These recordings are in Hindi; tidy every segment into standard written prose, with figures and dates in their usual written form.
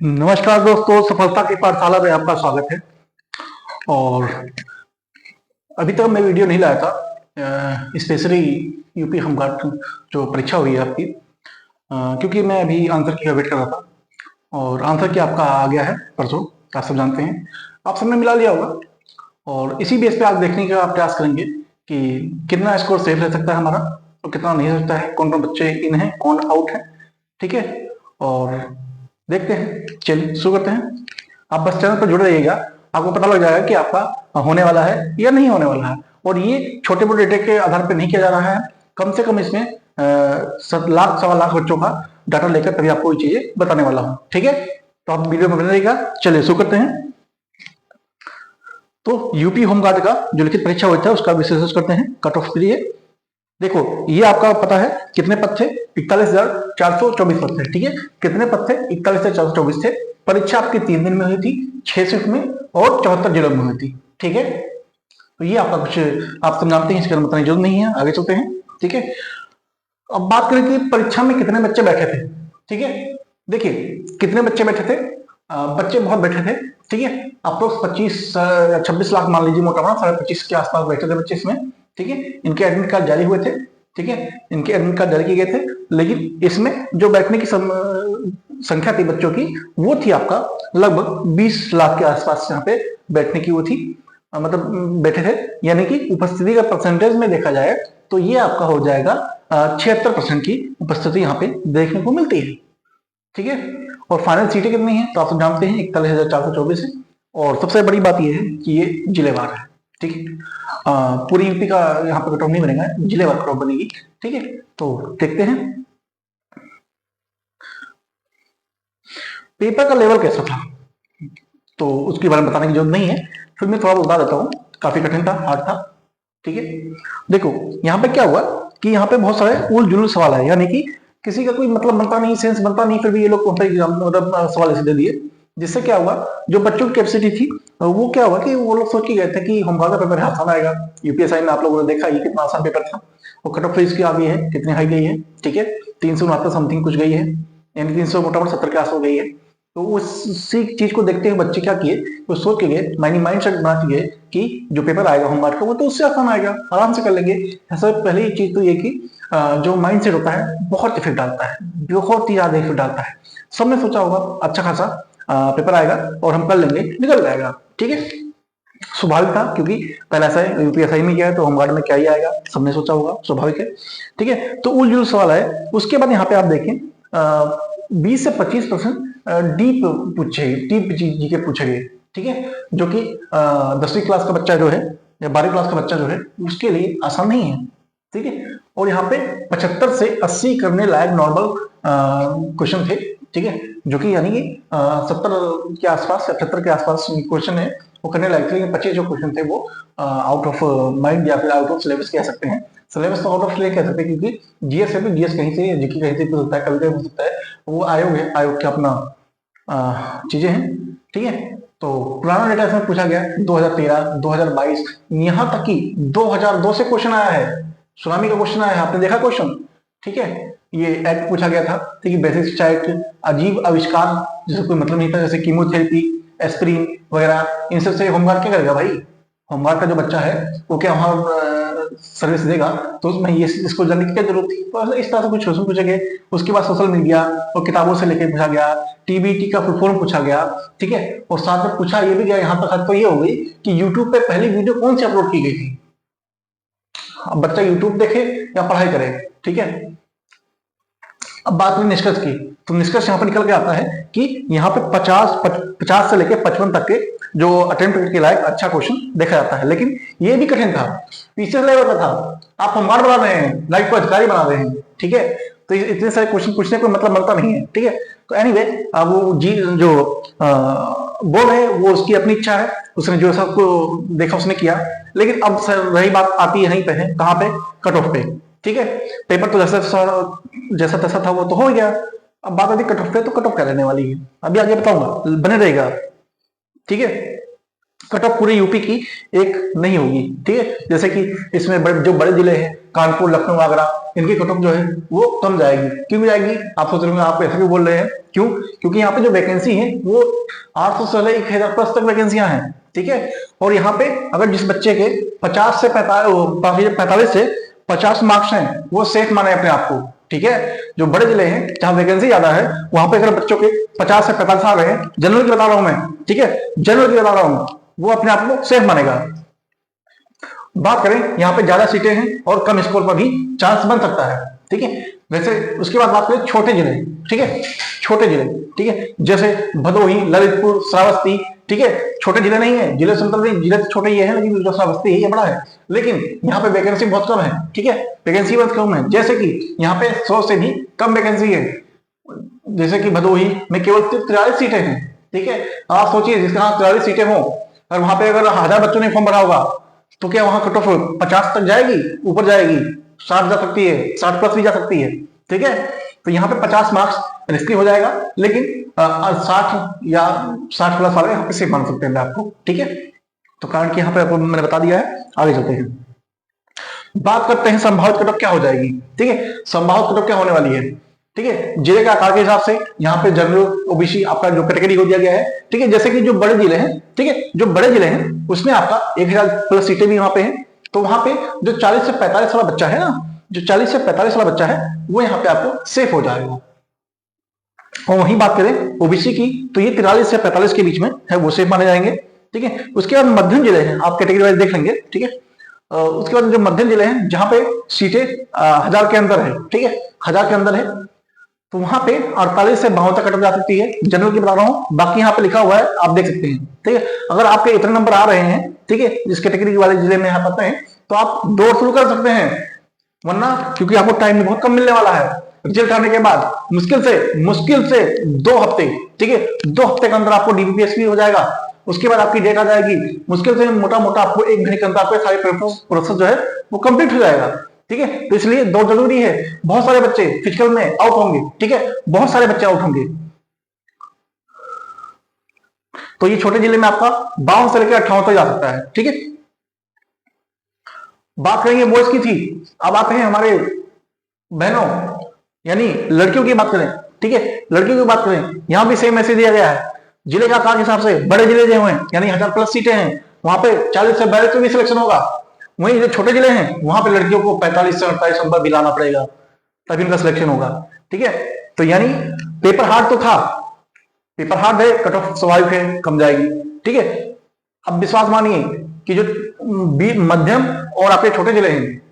नमस्कार दोस्तों, सफलता की पाठशाला में आपका स्वागत है। और अभी तक मैं वीडियो नहीं लाया था स्पेशली यूपी होमगार्ड जो परीक्षा हुई है आपकी, क्योंकि मैं अभी आंसर की वेट कर रहा था और आंसर की आपका आ गया है परसों। आप सब जानते हैं, आप सबने मिला लिया होगा। और इसी बेस पे आज देखने का प्रयास करेंगे कि कितना स्कोर सेफ रह सकता है हमारा और कितना नहीं रह सकता है, कौन कौन बच्चे इन है, कौन आउट है। ठीक है, और देखते हैं, चलिए शुरू करते हैं। आप बस चैनल पर जुड़े रहिएगा, आपको पता लग जाएगा कि आपका होने वाला है या नहीं होने वाला है। और ये छोटे मोटे डेटा के आधार पर नहीं किया जा रहा है, कम से कम इसमें लाख सवा लाख बच्चों का डाटा लेकर तभी आपको ये चीजें बताने वाला हूँ। ठीक है, तो आप वीडियो में बने रहिएगा। चलिए शुरू करते हैं। तो यूपी होमगार्ड का जो लिखित परीक्षा हुई था उसका विश्लेषण करते हैं कट ऑफ के लिए। देखो, ये आपका पता है कितने पद थे? 41,424 पद थे। ठीक है, कितने पद थे? 41,424 थे। परीक्षा आपकी 3 दिन में हुई थी, 6 शिफ्ट में और 74 जिलों में हुई थी। ठीक है, तो ये आपका कुछ आप सब जानते हैं, इसके बारे में बताने की जरूरत नहीं है, आगे चलते हैं। ठीक है, अब बात करें कि परीक्षा में कितने बच्चे बैठे थे। ठीक है, देखिए कितने बच्चे बैठे थे। बच्चे बहुत बैठे थे। ठीक है, अप्रोक्स 26 लाख मान लीजिए, मोटा मोटा 25.5 के आसपास बैठे थे बच्चे इसमें। ठीक है, इनके एडमिट कार्ड जारी हुए थे। ठीक है, इनके एडमिट कार्ड जारी किए गए थे, लेकिन इसमें जो बैठने की संख्या थी बच्चों की, वो थी आपका लगभग 20 लाख के आसपास यहाँ पे बैठने की वो थी, मतलब बैठे थे। यानी कि उपस्थिति का परसेंटेज में देखा जाए तो ये आपका हो जाएगा 76% की उपस्थिति यहाँ पे देखने को मिलती है। ठीक है, और फाइनल सीटें कितनी है तो आप सब जानते हैं, 41,424 है। और सबसे बड़ी बात यह है कि ये जिलेवार है। ठीक है, पूरी यूपी का यहाँ पे कट ऑफ नहीं बनेगा, जिलेवार कट ऑफ बनेगी। ठीक है, तो देखते हैं पेपर का लेवल कैसा था, तो उसके बारे में बताने की जरूरत नहीं है, फिर मैं थोड़ा बता देता हूँ। काफी कठिन था, हार्ड था। ठीक है, देखो यहाँ पे क्या हुआ कि यहाँ पे बहुत सारे उल जुलूल सवाल है, यानी कि किसी का कोई मतलब बनता नहीं, सेंस बनता नहीं, फिर भी ये लोग मतलब सवाल ऐसे दे दिए। जिससे क्या हुआ, जो बच्चों की कैपेसिटी थी वो क्या हुआ कि वो लोग सोच के गए थे कि होमगार्ड का पेपर आसान आएगा। यूपीएसआई में आप लोगों ने देखा ये कितना आसान पेपर था। वो कट ऑफ इसकी आ गई है, कितनी हाई गई है? ठीक है, 369 समथिंग कुछ गई है, यानी 300 मोटा 70 के आसपास गई है। तो उसी चीज को देखते हुए बच्चे क्या किए, वो सोच के गए, माइंड सेट बना के गए कि जो पेपर आएगा होमगार्ड का वो तो उससे आसान आएगा, आराम से कर लेंगे। ऐसा पहली चीज तो ये कि जो माइंड सेट होता है बहुत इफेक्ट डालता है, बहुत ही ज्यादा इफेक्ट डालता है। सबने सोचा होगा अच्छा खासा पेपर आएगा और हम कर लेंगे, निकल जाएगा। ठीक है, स्वाभाविक था, क्योंकि पहले ऐसा है यूपीएसआई में क्या है तो होमगार्ड में क्या ही आएगा, सबने सोचा होगा, स्वाभाविक है। ठीक है, तो उलझुल सवाल है। उसके बाद यहाँ पे आप देखें 20 से 25% डीप पूछे, डीप जी के पूछे गए। ठीक है, जो कि 10वीं क्लास का बच्चा जो है या 12वीं क्लास का बच्चा जो है उसके लिए आसान नहीं है। ठीक है, और यहाँ पे 75 से 80 करने लायक नॉर्मल क्वेश्चन थे। ठीक है, जो कि यानी कि 70 के आसपास या 75 के आसपास क्वेश्चन है वो करने लायक थे, लेकिन 25 जो क्वेश्चन थे वो आउट ऑफ माइंड या फिर आउट ऑफ सिलेबस कह सकते हैं। सिलेबस तो आउट ऑफ सिलेबस कह सकते हैं, क्योंकि जीएस है तो जीएस कहीं से, जीके कहीं से हो सकता है, कभी हो सकता है। वो आयोग है, आयोग के अपना चीजें हैं। ठीक है, तो पुराना डेटा इसमें पूछा गया 2013, 2022, यहाँ तक कि 2002 से क्वेश्चन आया है। सुनामी का क्वेश्चन आया है, आपने देखा क्वेश्चन? ठीक है, ये एक्ट पूछा गया था। ठीक है, बेसिक शिक्षा एक्ट, अजीब आविष्कार जिसका कोई मतलब नहीं था, जैसे कीमोथेरेपी, एस्पिरिन वगैरह, इन सब से होमगार्ड क्या करेगा भाई? होमगार्ड का जो बच्चा है वो क्या वहां सर्विस देगा? तो उसमें ये इसको जानने की क्या जरूरत थी? तो इस तरह से कुछ क्वेश्चन पूछे गए। उसके बाद सोशल मीडिया और किताबों से लेकर पूछा गया, टीबीटी का फुल फॉर्म पूछा गया। ठीक है, और साथ में पूछा ये भी गया, यहाँ तक तो ये हो गई कि यूट्यूब पे पहली वीडियो कौन सी अपलोड की गई थी। अब बच्चा यूट्यूब देखे या पढ़ाई करे। ठीक है, अब बात हुई निष्कर्ष की, तो निष्कर्ष यहाँ पर निकल के आता है कि यहाँ पे 50 से लेकर 55 तक के जो अटेम्प्ट के लायक अच्छा क्वेश्चन देखा जाता है। लेकिन ये भी कठिन था, पीछे लेवल का था। आप होमगार्ड बना रहे हैं, लाइफ को अधिकारी बना रहे हैं। ठीक है, तो इतने सारे क्वेश्चन पूछने को मतलब बनता नहीं है। ठीक है, तो एनीवे वो जी जो बोर्ड है वो उसकी अपनी इच्छा है, उसने जो सबको देखा उसने किया। लेकिन अब रही बात आती है यहीं पे है, कहाँ पे? कट ऑफ पे। ठीक है, पेपर तो जैसा तैसा था वो तो हो गया। अब बात आती कट ऑफ पे, तो कट ऑफ क्या रहने वाली है अभी आगे बताऊंगा, बने रहेगा। ठीक है, कट ऑफ पूरे यूपी की एक नहीं होगी, ठीक है। जैसे कि इसमें जो बड़े जिले हैं कानपुर, लखनऊ, आगरा, इनकी कट ऑफ जो है वो कम जाएगी। क्यों जाएगी आप सोच रहे होंगे, आप ऐसे क्यों बोल रहे हैं, क्यों? क्योंकि यहाँ पे जो वैकेंसी है वो 800 से 1000 प्लस तक वैकेंसियां हैं, ठीक है। और यहाँ पे अगर जिस बच्चे के 50 से 45 से 50 मार्क्स हैं वो सेफ माने अपने आप को, ठीक है। जो बड़े जिले हैं जहां वैकेंसी ज्यादा है वहां पे अगर बच्चों के 50 से 45 आ रहे हैं, जनरल की बता रहा हूं मैं, ठीक है, जनरल की बता रहा हूं, वो अपने आप को सेफ मानेगा। बात करें यहाँ पे ज्यादा सीटें हैं और कम स्कोर पर भी चांस बन सकता है, ठीक है। वैसे उसके बाद बात करें छोटे जिले, ठीक है, छोटे जिले, ठीक है, जैसे भदोही, ललितपुर, श्रावस्ती, ठीक है, छोटे जिले नहीं है, जिले से मतलब जिले तो छोटे ही है, लेकिन जो श्रावस्ती है ये बड़ा है, लेकिन यहाँ पे वैकेंसी बहुत कम है, ठीक है, वैकेंसी बहुत कम है। जैसे कि यहाँ पे 100 से भी कम वैकेंसी है, जैसे कि भदोही में केवल 43 सीटें हैं, ठीक है। आप सोचिए जिसका 43 सीटें हो और वहां पे अगर 1000 बच्चों ने फॉर्म भरा होगा तो क्या वहां कट ऑफ 50 तक जाएगी, ऊपर जाएगी, 60 जा सकती है, 60 प्लस भी जा सकती है, ठीक है। तो यहाँ पे 50 मार्क्स रिस्की हो जाएगा, लेकिन 60 या 60 प्लस वाले यहाँ पे सेफ मान सकते हैं आपको, ठीक है। तो कारण कि यहाँ पे आपको मैंने बता दिया है, आगे चलते हैं, बात करते हैं संभावित कट ऑफ क्या हो जाएगी, ठीक है। संभावित कट ऑफ क्या होने वाली है, ठीक है, जिले के आकार के हिसाब से यहाँ पे जनरल ओबीसी आपका जो कैटेगरी हो दिया गया है, ठीक है। जैसे कि जो बड़े जिले हैं, ठीक है, जो बड़े जिले हैं उसमें आपका 1000 प्लस सीटें भी वहां पे हैं, तो वहां पे जो 40 से 45 वाला बच्चा है ना, जो 40 से 45 वाला बच्चा है वो यहाँ पे आपको सेफ हो जाएगा। और वहीं बात करें ओबीसी की तो ये 43 से 45 के बीच में है, वो सेफ माने जाएंगे, ठीक है। उसके बाद मध्यम जिले हैं, आप कैटेगरी वाइज देख लेंगे, ठीक है। उसके बाद जो मध्यम जिले हैं जहां पे सीटें 1000 के अंदर है, ठीक है, 1000 के अंदर है, तो वहां पे 48 से 52 तक कट जा सकती है, जनरल की बता रहा हूं, बाकी यहाँ पे लिखा हुआ है आप देख सकते हैं, ठीक है। अगर आपके इतने नंबर आ रहे हैं, ठीक है, जिस कैटेगरी वाले जिले में आप आते हैं, तो आप दौड़ शुरू कर सकते हैं, वरना क्योंकि आपको टाइम बहुत कम मिलने वाला है। रिजल्ट आने के बाद मुश्किल से 2 हफ्ते, ठीक है, 2 हफ्ते के अंदर आपको डीबीपीएस भी हो जाएगा, उसके बाद आपकी डेट आ जाएगी, मुश्किल से मोटा मोटा आपको 1 महीने के अंदर आपके सारे प्रोसेस जो है वो कंप्लीट हो जाएगा, ठीक है। तो इसलिए दौड़ जरूरी है। बहुत सारे बच्चे फिजिकल में आउट होंगे, ठीक है, बहुत सारे बच्चे आउट होंगे। तो ये छोटे जिले में आपका 52 से लेकर 58 तक जा सकता है, ठीक है। बात करेंगे बॉयज की थी, अब आते हैं हमारे बहनों यानी लड़कियों की बात करें, ठीक है, लड़कियों की बात करें, यहां भी सेम मैसेज दिया गया है, जिले का आकार के हिसाब से बड़े जिले जो हैं यानी 1000 प्लस सीटें हैं वहां पे 40 से 42 भी सिलेक्शन होगा। वहीं जो छोटे जिले हैं वहां पे लड़कियों को 45 से 48 नंबर भी लाना पड़ेगा तभी उनका सिलेक्शन होगा, ठीक है। तो यानी पेपर हार्ड तो था, पेपर हार्ड है, कट ऑफ स्वाभाविक है कम जाएगी, ठीक है। अब विश्वास मानिए कि जो मध्यम और आपके छोटे जिले हैं,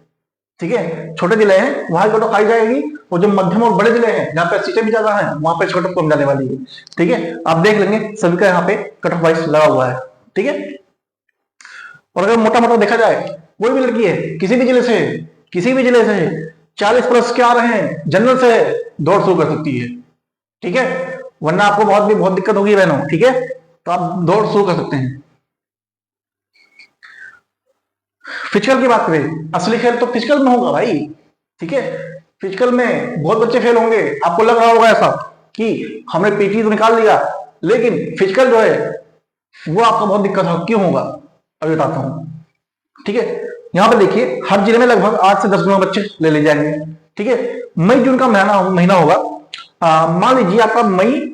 ठीक है, छोटे जिले हैं वहां कट ऑफ हाई जाएगी, और जो मध्यम और बड़े जिले हैं जहां पे सीटें भी ज्यादा हैं वहां पे कट ऑफ कम जाने वाली है, ठीक है। आप देख लेंगे सभी का यहाँ पे कट ऑफ वाइज लगा हुआ है, ठीक है। और अगर मोटा मोटा देखा जाए, कोई भी लड़की है किसी भी जिले से, किसी भी जिले से 40 प्लस के आ रहे हैं, जनरल से दौड़ शुरू कर सकती है, ठीक है, वरना आपको बहुत दिक्कत होगी बहनों, ठीक है। तो आप दौड़ शुरू कर सकते हैं। फिजिकल की बात करें, असली खेल तो फिजिकल में होगा भाई, ठीक है। फिजिकल में बहुत बच्चे फेल होंगे, आपको लग रहा होगा ऐसा कि हमने पीटी तो निकाल लिया, लेकिन फिजिकल जो है वो आपका बहुत दिक्कत होगा। क्यों होगा अभी बताता हूं, ठीक है। यहां पर देखिए हर जिले में लगभग 8 से 10 गुना बच्चे ले जाएंगे, ठीक है। मई जून का महीना होगा, मान लीजिए आपका मई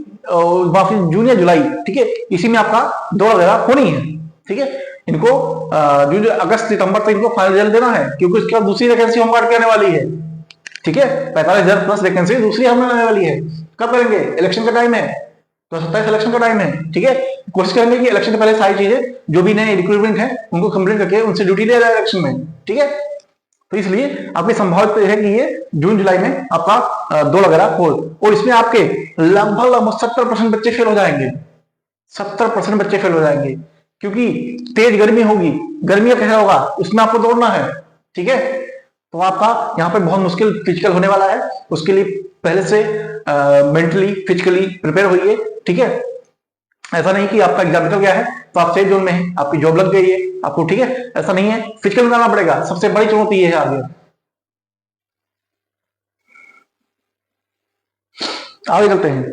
माफी जून या जुलाई, ठीक है, इसी में आपका दौड़ वगैरह होनी है, ठीक है। इनको जून अगस्त सितंबर तक इनको फाइनल रिजल्ट देना है, क्योंकि उसके बाद दूसरी वैकेंसी होमगार्ड की आने वाली है, ठीक है। 45,000 प्लस वैकेंसी दूसरी हमें आने वाली है। कब करेंगे? इलेक्शन का टाइम है, तो 27 इलेक्शन का टाइम है, ठीक है। कोशिश करेंगे कि इलेक्शन से पहले सारी चीजें जो भी नए रिक्रूटमेंट है उनको कंप्लीट करके उनसे ड्यूटी ले जाए इलेक्शन में, ठीक है। तो इसलिए आपकी संभावना है कि ये जून जुलाई में आपका दौड़ वगैरह हो, और इसमें आपके लगभग 70% बच्चे फेल हो जाएंगे, 70% बच्चे फेल हो जाएंगे, क्योंकि तेज गर्मी होगी, गर्मी का कहना होगा, उसमें आपको दौड़ना है, ठीक है। तो आपका यहाँ पे बहुत मुश्किल फिजिकल होने वाला है, उसके लिए पहले से मेंटली फिजिकली प्रिपेयर होइए, ठीक है। ऐसा नहीं कि आपका एग्जाम निकल गया है तो आप सेफ जोन में हैं, आपकी जॉब लग गई है आपको, ठीक है, ऐसा नहीं है, फिजिकल में जाना पड़ेगा, सबसे बड़ी चुनौती ये है आगे। आगे चलते हैं,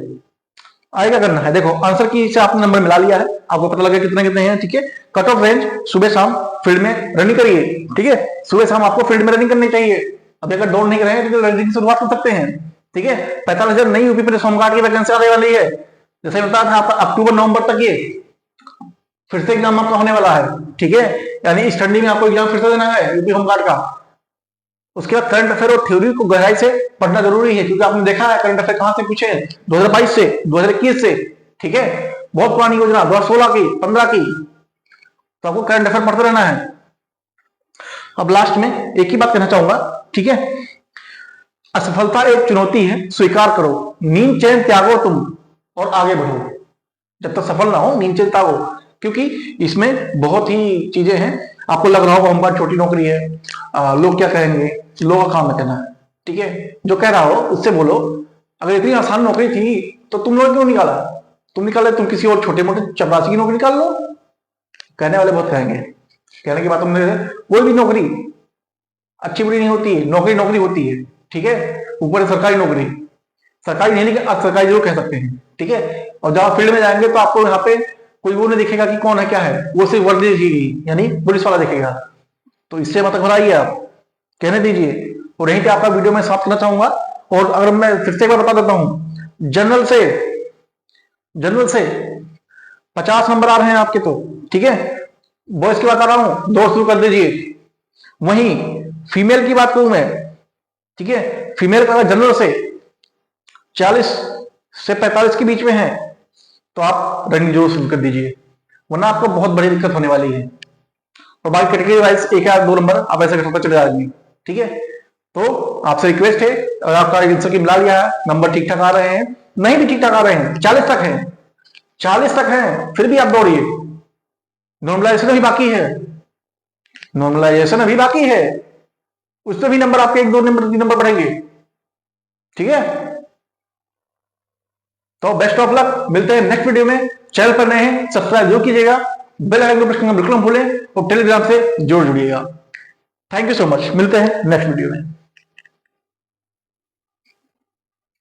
आगे क्या करना है, देखो आंसर की से आपने नंबर मिला लिया है, आपको पता लगा कितने कितने हैं, ठीक है। कट ऑफ रेंज, सुबह शाम फील्ड में रनिंग करिए, ठीक है। सुबह शाम आपको फील्ड में रनिंग करनी चाहिए। अब अगर दौड़ नहीं कर रहे हैं तो रनिंग की शुरुआत कर सकते हैं, ठीक है। 45,000 नई यूपी पुलिस होमगार्ड की वैकेंसी आने वाली है, जैसे बताया था आपका अक्टूबर नवंबर तक ये फिर से एग्जाम आपका होने वाला है, ठीक है। यानी इस ठंडी में आपको एग्जाम फिर से देना है यूपी होमगार्ड का। उसके बाद करंट अफेयर और थ्योरी को गहराई से पढ़ना जरूरी है, क्योंकि आपने देखा है करंट अफेयर कहां से पूछे, 2022 से, 2021 से, ठीक है। बहुत पुरानी योजना, 2016 की, 15 की, तो आपको करंट अफेयर पढ़ते रहना है। अब लास्ट में एक ही बात कहना चाहूंगा, ठीक है। असफलता एक चुनौती है, स्वीकार करो, नींद चैन त्यागो तुम और आगे बढ़ो। जब तक सफल ना हो नींद चैन त्यागो, क्योंकि इसमें बहुत ही चीजें हैं। आपको लग रहा होगा होमगार्ड छोटी नौकरी है, लोग क्या कहेंगे, लोगों का काम है कहना, ठीक है। जो कह रहा हो उससे बोलो, अगर इतनी आसान नौकरी थी तो तुम लोग क्यों निकाला, तुम निकाले, तुम किसी और छोटे मोटे चपरासी की नौकरी निकाल लो। कहने वाले बहुत कहेंगे, कहने की बात तुमने, कोई भी नौकरी अच्छी बुरी नहीं होती है, नौकरी नौकरी होती है, ठीक है। ऊपर सरकारी नौकरी, सरकारी नहीं लेकिन सरकारी जरूर कह सकते हैं, ठीक है। और जब आप फील्ड में जाएंगे तो आपको यहाँ पे कोई वो नहीं दिखेगा कि कौन है क्या है, वो सिर्फ वर्दी दिखेगी, यानी पुलिस वाला दिखेगा। तो इससे मत घबराइए आप, कहने दीजिए। और यहीं पे आपका वीडियो में समाप्त करना चाहूंगा। और अगर मैं फिर से एक बार बता देता हूं, जनरल से 50 नंबर आ रहे हैं आपके, तो ठीक है। बॉयज की बात कर रहा हूं, दौड़ शुरू कर दीजिए। वहीं फीमेल की बात करूं मैं, ठीक है, फीमेल का जनरल से 40 से 45 के बीच में है तो आप रनिंग जरूर शुरू कर दीजिए, वरना आपको बहुत बड़ी दिक्कत होने वाली है। और बाकी कैटेगरी वाइज 1 या 2 नंबर आप ऐसे करते चले जाएंगे, ठीक है। तो आपसे रिक्वेस्ट है, अगर आपका आंसर की मिला लिया है, नंबर ठीक ठाक आ रहे हैं, नहीं भी ठीक ठाक आ रहे हैं, 40 तक है, 40 तक है, फिर भी आप दौड़िए। नॉर्मलाइजेशन अभी बाकी है, नॉर्मलाइजेशन अभी बाकी है, उससे भी नंबर आपके 1 2 नंबर 3 नंबर बढ़ेंगे, ठीक है। तो बेस्ट ऑफ लक, मिलते हैं नेक्स्ट वीडियो में। चैनल पर नए हैं सब्सक्राइब जरूर कीजिएगा, बेल आइकन को प्रेस करना बिल्कुल न भूलें और टेलीग्राम से जरूर जुड़िएगा। थैंक यू सो मच, मिलते हैं नेक्स्ट वीडियो में।